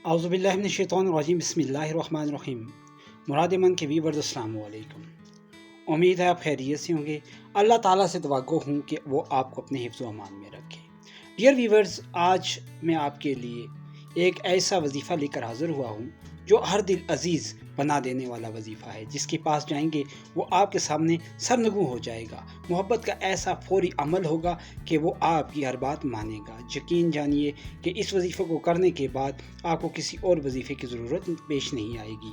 औज़ुबिल्लाहिमिनश्शैतानिर्रजीम बिस्मिल्लाहिर्रहमानिर्रहीम। मुराद मन के व्यूअर्स अस्सलाम वालेकुम। उम्मीद है आप खैरियत से होंगे। अल्लाह ताला से दुआ हूँ कि वो आपको अपने हिफ्ज़ व अमान में रखे। डियर व्यूअर्स, आज मैं आपके लिए एक ऐसा वजीफ़ा लेकर हाज़िर हुआ हूँ जो हर दिल अजीज़ बना देने वाला वजीफ़ा है। जिसके पास जाएंगे वो आपके सामने सरनगू हो जाएगा। मोहब्बत का ऐसा फौरी अमल होगा कि वो आपकी हर बात मानेगा। यकीन जानिए कि इस वजीफ़े को करने के बाद आपको किसी और वजीफ़े की ज़रूरत पेश नहीं आएगी।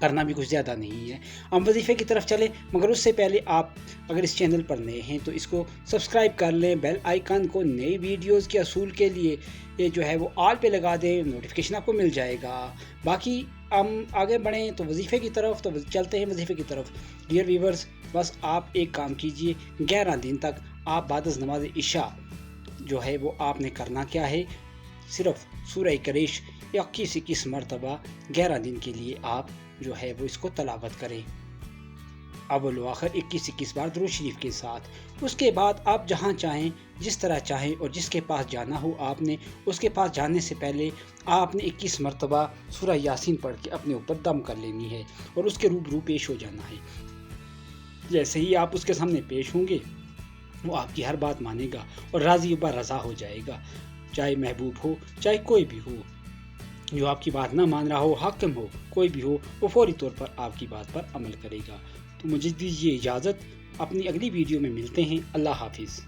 करना भी कुछ ज़्यादा नहीं है। हम वजीफ़े की तरफ चले, मगर उससे पहले आप अगर इस चैनल पर नए हैं तो इसको सब्सक्राइब कर लें। बेल आइकन को नई वीडियोस के असूल के लिए ये जो है वो ऑल पे लगा दें, नोटिफिकेशन आपको मिल जाएगा। बाकी हम आगे बढ़ें तो वजीफ़े की तरफ, तो चलते हैं वजीफ़े की तरफ। डियर व्यूवर्स, बस आप एक काम कीजिए, 11 दिन तक आप बाद नमाज इशा जो है वो आपने करना क्या है, सिर्फ सूरह करेश 21 मरतबा 11 दिन के लिए आप जो है वो इसको तलावत करें, अव्वल व आखिर 21 बार दुरूद शरीफ के साथ। उसके बाद आप जहाँ चाहें, जिस तरह चाहें और जिसके पास जाना हो, आपने उसके पास जाने से पहले आपने 21 मरतबा सूरह यासीन पढ़ के अपने ऊपर दम कर लेनी है और उसके रूबरू पेश हो जाना है। जैसे ही आप उसके सामने पेश होंगे वो आपकी हर बात मानेगा और राज़ी व रज़ा हो जाएगा। चाहे महबूब हो, चाहे कोई भी हो, जो आपकी बात ना मान रहा हो, हाकिम हो, कोई भी हो, वो फौरी तौर पर आपकी बात पर अमल करेगा। तो मुझे दीजिए इजाज़त, अपनी अगली वीडियो में मिलते हैं। अल्लाह हाफिज़।